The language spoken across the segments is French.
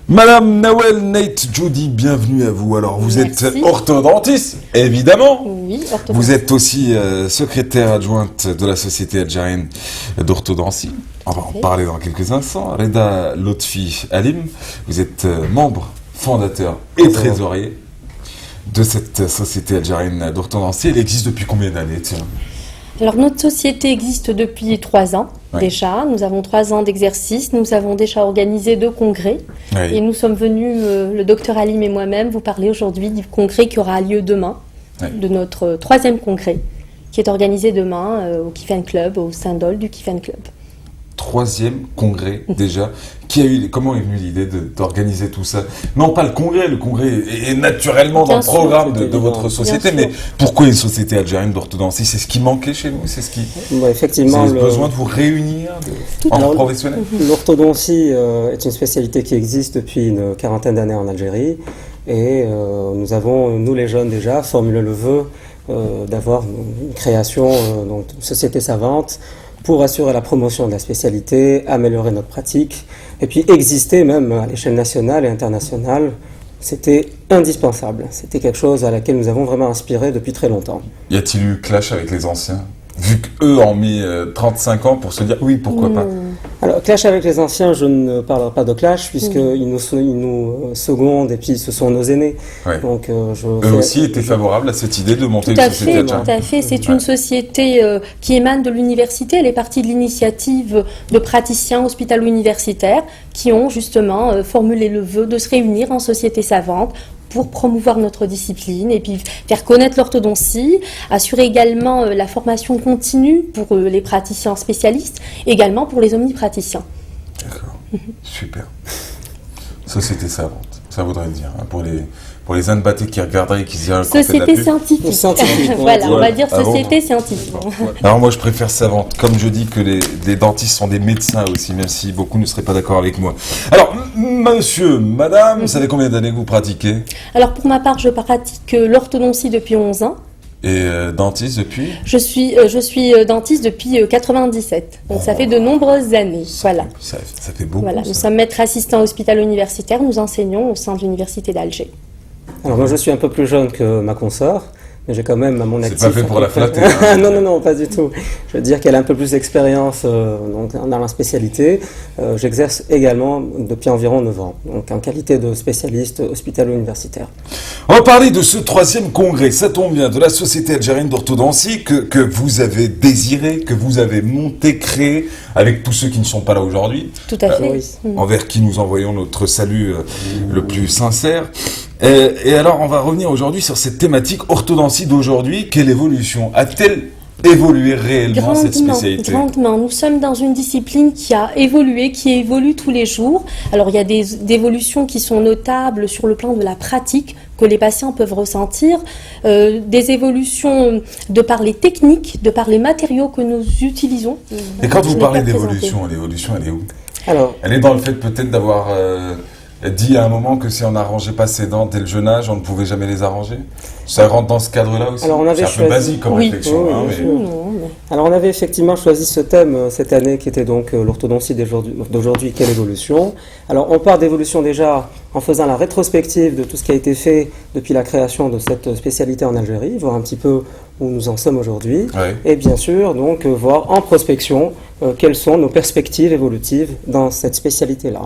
Madame Nawel Nate Judy, bienvenue à vous. Alors, vous Merci. êtes orthodontiste, évidemment. Oui, orthodontiste. Vous êtes aussi secrétaire adjointe de la Société algérienne d'orthodontie. On va en parler dans quelques instants. Reda Lotfi Alim, vous êtes membre fondateur et trésorier de cette Société algérienne d'orthodontie. Elle existe depuis combien d'années, tiens? Alors, notre société existe depuis 3 ans déjà. Nous avons 3 ans d'exercice. Nous avons déjà organisé 2 congrès. Et nous sommes venus, le docteur Alim et moi-même, vous parler aujourd'hui du congrès qui aura lieu demain, de notre 3e congrès, qui est organisé demain au Kiffen Club, au Saint-Dol du Kiffen Club. 3e congrès déjà. Comment est venue l'idée d'organiser tout ça? Non, pas le congrès est naturellement dans le programme de votre société, mais pourquoi une société algérienne d'orthodontie? C'est ce qui manquait chez nous? C'est ce qui... effectivement, vous avez besoin de vous réunir en professionnels? L'orthodontie est une spécialité qui existe depuis une 40aine d'années en Algérie, et nous avons, nous les jeunes déjà, formulé le vœu d'avoir une création donc, d'une société savante pour assurer la promotion de la spécialité, améliorer notre pratique, et puis exister même à l'échelle nationale et internationale. C'était indispensable. C'était quelque chose à laquelle nous avons vraiment inspiré depuis très longtemps. Y a-t-il eu clash avec les anciens? Vu qu'eux ont mis 35 ans pour se dire oui, pourquoi pas? Alors, clash avec les anciens, je ne parlerai pas de clash, puisqu'ils nous secondent et puis ce sont nos aînés. Donc, eux aussi étaient favorables à cette idée de monter une société algérienne. Tout à fait. C'est une société qui émane de l'université. Elle est partie de l'initiative de praticiens hospitalo-universitaires qui ont justement formulé le vœu de se réunir en société savante pour promouvoir notre discipline et puis faire connaître l'orthodontie, assurer également la formation continue pour les praticiens spécialistes, également pour les omnipraticiens. D'accord, super. Société savante, ça voudrait dire, hein, pour les Annebattés qui regarderaient et qui se diraient... Société scientifique. Voilà, on va dire société scientifique. Alors moi je préfère savante, comme je dis que les dentistes sont des médecins aussi, même si beaucoup ne seraient pas d'accord avec moi. Alors, monsieur, madame, vous savez combien d'années que vous pratiquez? Alors pour ma part, je pratique l'orthodontie depuis 11 ans. Et dentiste depuis? Je suis dentiste depuis 97, donc ça fait de nombreuses années. Voilà. Ça fait beaucoup. Voilà. Nous sommes maîtres assistants hospitalo-universitaires, nous enseignons au sein de l'université d'Alger. Alors moi je suis un peu plus jeune que ma consoeur, mais j'ai quand même à mon actif... C'est pas fait pour la flatter. Hein. Non, pas du tout. Je veux dire qu'elle a un peu plus d'expérience dans la spécialité. J'exerce également depuis environ 9 ans, donc en qualité de spécialiste hospitalo-universitaire. On va parler de ce 3e congrès, ça tombe bien, de la Société algérienne d'orthodontie que vous avez désiré, que vous avez monté, créé, avec tous ceux qui ne sont pas là aujourd'hui. Tout à fait. Envers qui nous envoyons notre salut le plus sincère. Et alors, on va revenir aujourd'hui sur cette thématique orthodontie d'aujourd'hui. Quelle évolution a-t-elle évolué réellement cette spécialité? Grandement. Nous sommes dans une discipline qui a évolué, qui évolue tous les jours. Alors, il y a des évolutions qui sont notables sur le plan de la pratique que les patients peuvent ressentir, des évolutions de par les techniques, de par les matériaux que nous utilisons. Et quand vous parlez d'évolution, l'évolution, elle est où? Alors, elle est dans le fait peut-être d'avoir... dit à un moment que si on n'arrangeait pas ses dents dès le jeune âge, on ne pouvait jamais les arranger. Ça rentre dans ce cadre-là aussi. Alors c'est un peu basique comme réflexion. Alors on avait effectivement choisi ce thème cette année qui était donc l'orthodontie d'aujourd'hui, quelle évolution. Alors on part d'évolution déjà en faisant la rétrospective de tout ce qui a été fait depuis la création de cette spécialité en Algérie, voir un petit peu où nous en sommes aujourd'hui. Et bien sûr donc voir en prospection quelles sont nos perspectives évolutives dans cette spécialité-là.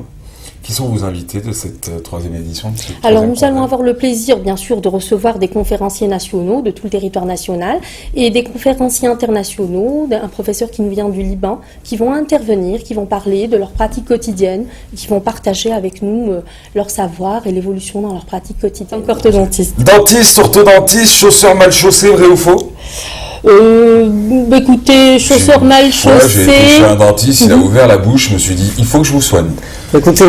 Qui sont vos invités de cette 3e édition? Alors nous allons avoir le plaisir bien sûr de recevoir des conférenciers nationaux de tout le territoire national et des conférenciers internationaux, un professeur qui nous vient du Liban, qui vont intervenir, qui vont parler de leur pratique quotidienne, qui vont partager avec nous leur savoir et l'évolution dans leur pratique quotidienne. Orthodontiste. Dentiste, orthodontiste, chausseur mal chaussé, vrai ou faux? Écoutez, chausseur mal chaussé. J'ai été chez un dentiste, il a ouvert la bouche, je me suis dit, il faut que je vous soigne. Écoutez,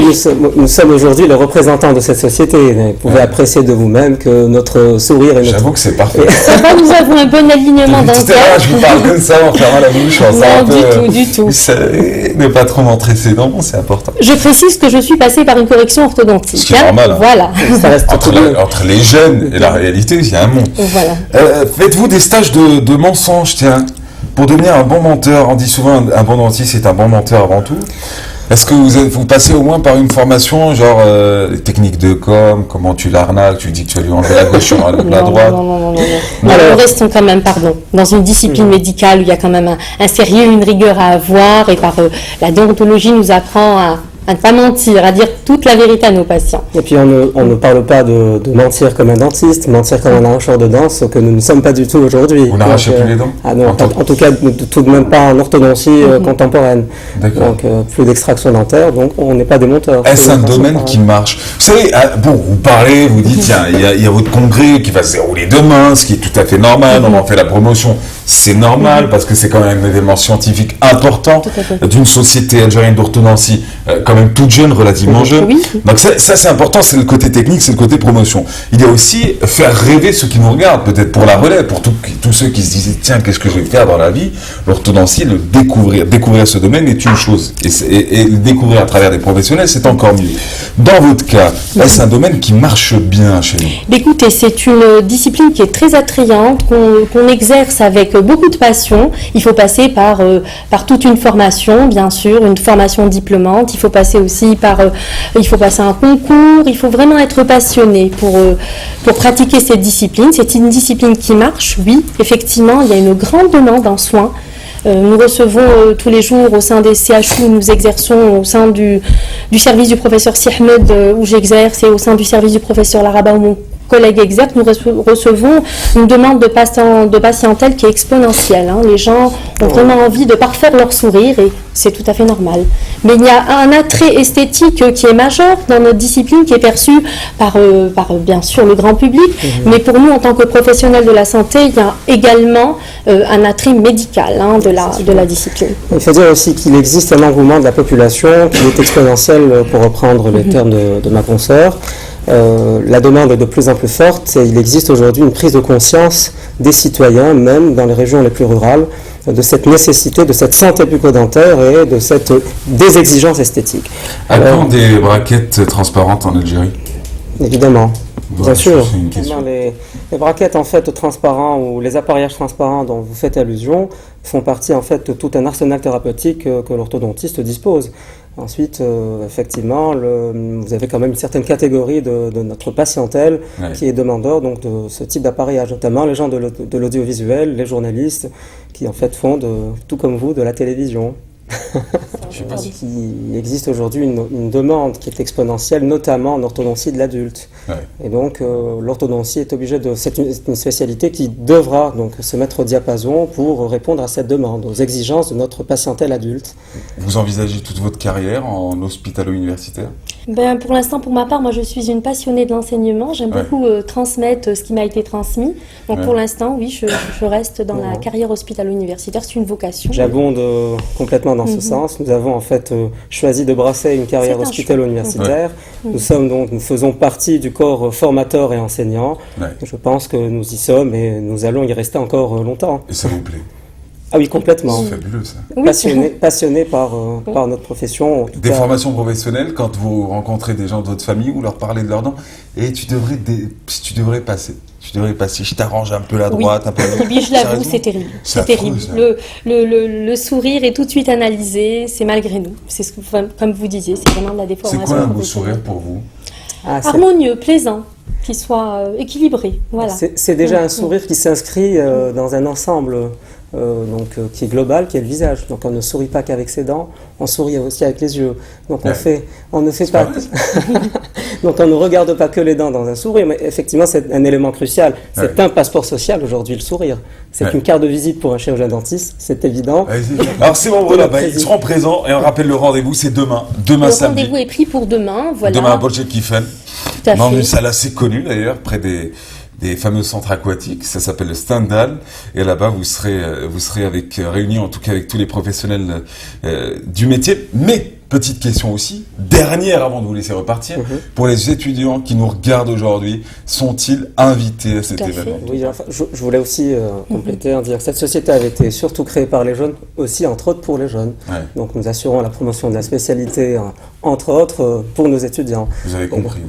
nous sommes aujourd'hui les représentants de cette société. Vous pouvez apprécier de vous-même que notre sourire est notre... J'avoue que c'est parfait. Ça va, nous avons un bon alignement dentaire. Je vous parle comme ça en fermant la bouche. Non, du tout. Ne pas trop montrer ses dents, c'est important. Je précise que je suis passée par une correction orthodontique. Ce qui est normal. Voilà. Ça reste entre les jeunes et la réalité, il y a un monde. Voilà. Faites-vous des stages de mensonges, tiens, pour devenir un bon menteur? On dit souvent un bon dentiste est un bon menteur avant tout. Est-ce que vous passez au moins par une formation, genre les techniques de com, comment tu l'arnaques, tu dis que tu vas lui enlever la gauche sur la droite? Non. Alors, restons quand même, dans une discipline médicale où il y a quand même un sérieux, une rigueur à avoir, et par la déontologie nous apprend à ne pas mentir, à dire toute la vérité à nos patients. Et puis on ne parle pas de mentir comme un dentiste, mentir comme un arracheur de dents, ce que nous ne sommes pas du tout aujourd'hui. Vous n'arrachez plus les dents? Ah non, en tout cas tout de même pas en orthodontie contemporaine. Donc plus d'extraction dentaire, donc on n'est pas des monteurs. Est-ce un domaine qui marche? Vous savez, vous parlez, vous dites, tiens, il y a votre congrès qui va se dérouler demain, ce qui est tout à fait normal, on en fait la promotion, c'est normal, parce que c'est quand même un événement scientifique important d'une société algérienne d'orthodontie, quand même toute jeune, relativement jeune. Oui. Donc ça c'est important, c'est le côté technique, c'est le côté promotion. Il y a aussi faire rêver ceux qui nous regardent, peut-être pour la relève, pour tous ceux qui se disaient, tiens, qu'est-ce que je vais faire dans la vie? L'orthodontie, le découvrir ce domaine est une chose, et le découvrir à travers des professionnels, c'est encore mieux. Dans votre cas, est-ce un domaine qui marche bien chez nous? Écoutez, c'est une discipline qui est très attrayante, qu'on exerce avec beaucoup de passion. Il faut passer par toute une formation, bien sûr, une formation diplômante. Il faut passer aussi il faut passer un concours. Il faut vraiment être passionné pour pratiquer cette discipline. C'est une discipline qui marche, oui. Effectivement, il y a une grande demande en soins. Nous recevons tous les jours au sein des CHU, nous exerçons au sein du service du professeur Siahmed où j'exerce, et au sein du service du professeur Laraba où mon collègue exerce, nous recevons une demande de patientèle qui est exponentielle. Les gens ont vraiment envie de parfaire leur sourire, et c'est tout à fait normal. Mais il y a un attrait esthétique qui est majeur dans notre discipline, qui est perçu par bien sûr le grand public, mais pour nous en tant que professionnels de la santé, il y a également un attrait médical de la discipline. Il faut dire aussi qu'il existe un engouement de la population qui est exponentiel, pour reprendre les termes de ma consoeur. La demande est de plus en plus forte, et il existe aujourd'hui une prise de conscience des citoyens, même dans les régions les plus rurales, de cette nécessité, de cette santé bucco-dentaire et de des exigences esthétiques. Alors, des braquettes transparentes en Algérie? Évidemment, bien sûr. Les braquettes en fait transparents, ou les appareillages transparents dont vous faites allusion, font partie en fait de tout un arsenal thérapeutique que l'orthodontiste dispose. Ensuite, effectivement, vous avez quand même une certaine catégorie de notre patientèle qui est demandeur donc de ce type d'appareillage, notamment les gens de l'audiovisuel, les journalistes, qui en fait font tout comme vous de la télévision. Il existe aujourd'hui une demande qui est exponentielle, notamment en orthodontie de l'adulte. Et donc l'orthodontie est obligée c'est une spécialité qui devra donc se mettre au diapason pour répondre à cette demande, aux exigences de notre patientèle adulte. Vous envisagez toute votre carrière en hospitalo-universitaire? Pour l'instant, pour ma part, moi je suis une passionnée de l'enseignement. J'aime beaucoup transmettre ce qui m'a été transmis. Donc pour l'instant, oui, je reste dans la carrière hospitalo-universitaire. C'est une vocation. J'abonde complètement dans ce sens. Nous avons en fait choisi de brasser une carrière hospitalo-universitaire. Nous faisons partie du corps formateur et enseignant. Je pense que nous y sommes et nous allons y rester encore longtemps. Et ça vous plaît? Ah oui, complètement. C'est fabuleux, ça. Passionné par notre profession. Des formations professionnelles, quand vous rencontrez des gens de votre famille, vous leur parlez de leurs dents, et tu devrais passer. Je t'arrange un peu la droite, un peu la droite. Et puis je l'avoue, c'est terrible. C'est terrible. Le sourire est tout de suite analysé, c'est malgré nous. C'est comme vous disiez, c'est vraiment de la déformation. C'est quoi un beau sourire pour vous? Harmonieux, plaisant, qui soit équilibré. Voilà. C'est déjà un sourire qui s'inscrit dans un ensemble. Qui est global, qui est le visage. Donc on ne sourit pas qu'avec ses dents, on sourit aussi avec les yeux. Donc on ne fait pas. Donc on ne regarde pas que les dents dans un sourire, mais effectivement c'est un élément crucial. C'est un passeport social aujourd'hui, le sourire. C'est une carte de visite pour un chirurgien dentiste, c'est évident. Alors c'est bon, voilà, ils seront présents, et on rappelle le rendez-vous, c'est demain le samedi. Le rendez-vous est pris pour demain, voilà. Demain à Bolche Kiffen, dans une salle assez connue d'ailleurs, près des fameux centres aquatiques, ça s'appelle le Stendhal, et là-bas vous serez réunis en tout cas avec tous les professionnels du métier. Mais petite question aussi, dernière avant de vous laisser repartir, pour les étudiants qui nous regardent aujourd'hui, sont-ils invités à cet événement? Oui, enfin, je voulais aussi compléter en dire que cette société avait été surtout créée par les jeunes, aussi entre autres pour les jeunes. Donc nous assurons la promotion de la spécialité, entre autres, pour nos étudiants. Vous avez compris,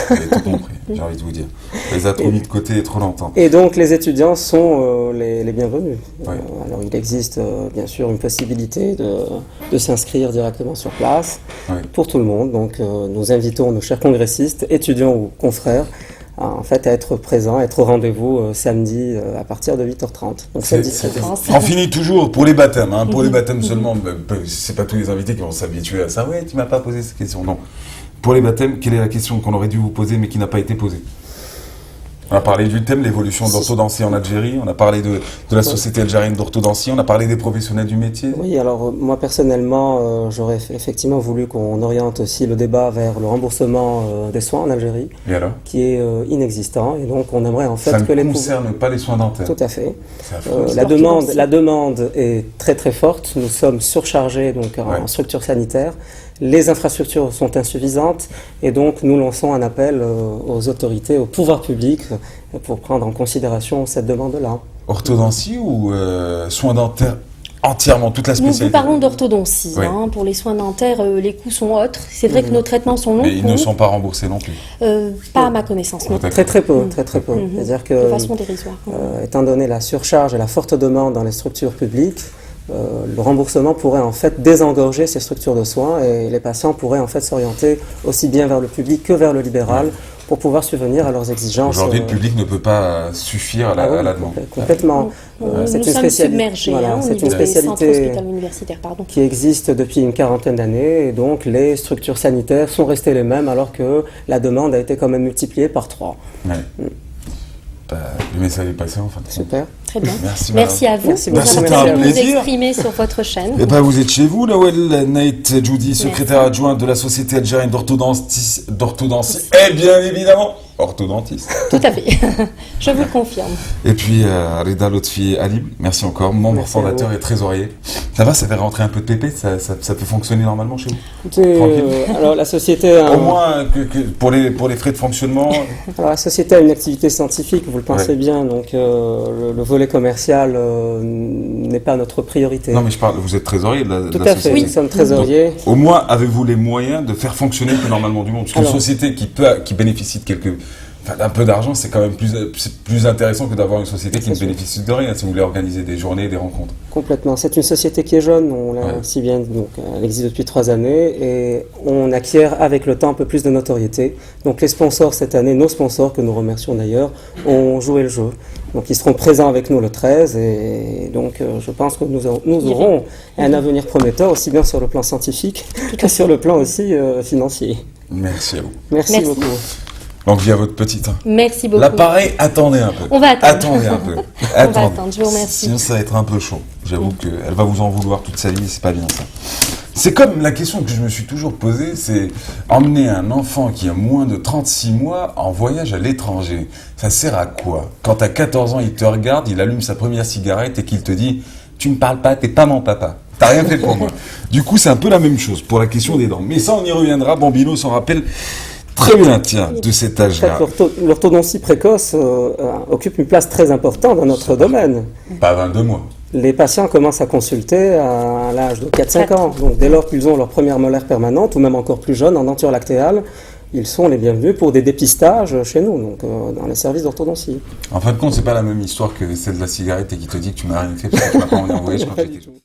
vous avez tout compris. j'ai envie de vous dire. On les a trop mis de côté trop longtemps. Et donc les étudiants sont les bienvenus. Ouais. Alors il existe bien sûr une possibilité de s'inscrire directement sur place pour tout le monde. Donc nous invitons nos chers congressistes, étudiants ou confrères, en fait, à être présents, à être au rendez-vous samedi à partir de 8h30. Donc samedi 13h. On finit toujours pour les baptêmes, hein, pour les baptêmes seulement. C'est pas tous les invités qui vont s'habituer à ça. Ouais, tu m'as pas posé cette question. Non. Pour les baptêmes, quelle est la question qu'on aurait dû vous poser mais qui n'a pas été posée? On a parlé du thème, l'évolution de l'orthodontie en Algérie. On a parlé de la Société algérienne d'orthodontie. On a parlé des professionnels du métier. Oui, alors moi personnellement, j'aurais effectivement voulu qu'on oriente aussi le débat vers le remboursement des soins en Algérie, Et alors? qui est inexistant. Et donc on aimerait en fait Ça que ne les concerne pas les soins dentaires. Tout à fait. C'est affreux. La demande est très très forte. Nous sommes surchargés donc en structures sanitaires. Les infrastructures sont insuffisantes et donc nous lançons un appel aux autorités, au pouvoir public pour prendre en considération cette demande-là. Orthodontie ou soins dentaires entièrement, toute la spécialité? Nous parlons d'orthodontie. Oui. Pour les soins dentaires, les coûts sont autres. C'est vrai que nos traitements sont longs. Mais ils ne sont pas remboursés non plus. Pas à ma connaissance, non. Très très peu, très très peu. C'est-à-dire que, De façon dérisoire. étant donné la surcharge et la forte demande dans les structures publiques, le remboursement pourrait en fait désengorger ces structures de soins et les patients pourraient en fait s'orienter aussi bien vers le public que vers le libéral pour pouvoir subvenir à leurs exigences. Aujourd'hui, le public ne peut pas suffire à la demande. Complètement. Nous sommes submergés au c'est niveau une des centres spécialité hospitalo-universitaires. qui existe depuis une quarantaine d'années et donc les structures sanitaires sont restées les mêmes alors que la demande a été quand même multipliée par 3. Ouais. Le message est passé en fin de compte. Super. Très bien. Merci à vous. Merci de nous beaucoup. avoir C'était un permis de nous plaisir. exprimer sur votre chaîne. Eh ben, vous êtes chez vous, Lawel Nait Djoudi, secrétaire adjoint de la Société algérienne d'orthodontie, et bien évidemment, orthodontiste. Tout à fait. Je vous le confirme. Et puis, Reda Lotfi Alib, merci encore, membre Merci à fondateur vous. et trésorier. Ça va, ça fait rentrer un peu de pépé, ça peut fonctionner normalement chez vous? Écoutez, Tranquille. alors la société a Au moins, pour les frais de fonctionnement. alors, la société a une activité scientifique, vous le pensez Ouais. bien, donc le volet commercial n'est pas notre priorité. Non, mais je parle, vous êtes trésorier de la Tout à fait, société. nous sommes trésoriers. Au moins, avez-vous les moyens de faire fonctionner plus normalement du monde? Parce qu'une Alors. société qui bénéficie d'un peu d'argent, c'est quand même plus intéressant que d'avoir une société qui ne bénéficie de rien, si vous voulez organiser des journées, des rencontres. Complètement. C'est une société qui est jeune, on l'a si bien, donc elle existe depuis 3 années et on acquiert avec le temps un peu plus de notoriété. Donc les sponsors cette année, nos sponsors que nous remercions d'ailleurs, ont joué le jeu. Donc ils seront présents avec nous le 13 et donc je pense que nous aurons un avenir prometteur aussi bien sur le plan scientifique que sur le plan aussi financier. Merci à vous. Merci Merci. beaucoup. Donc, via votre petite. Merci beaucoup. L'appareil, attendez un peu. On va attendre. Attendez un peu. On va attendre, je vous remercie. Sinon, ça va être un peu chaud. J'avoue qu'elle va vous en vouloir toute sa vie, c'est pas bien ça. C'est comme la question que je me suis toujours posée, c'est emmener un enfant qui a moins de 36 mois en voyage à l'étranger. Ça sert à quoi? Quand à 14 ans, il te regarde, il allume sa première cigarette et qu'il te dit « Tu me parles pas, t'es pas mon papa. T'as rien fait pour moi. » Du coup, c'est un peu la même chose pour la question des dents. Mais ça, on y reviendra. Bambino s'en rappelle très bien, tiens, de cet En âge-là. fait, l'orthodontie précoce occupe une place très importante dans notre domaine. Pas 22 mois. Les patients commencent à consulter à l'âge de 4-5 ans. Donc dès lors qu'ils ont leur première molaire permanente, ou même encore plus jeune, en denture lactéale, ils sont les bienvenus pour des dépistages chez nous, donc dans les services d'orthodontie. En fin de compte, c'est pas la même histoire que celle de la cigarette et qui te dit que tu m'as rien fait parce que tu m'as pas envoyé. Je crois que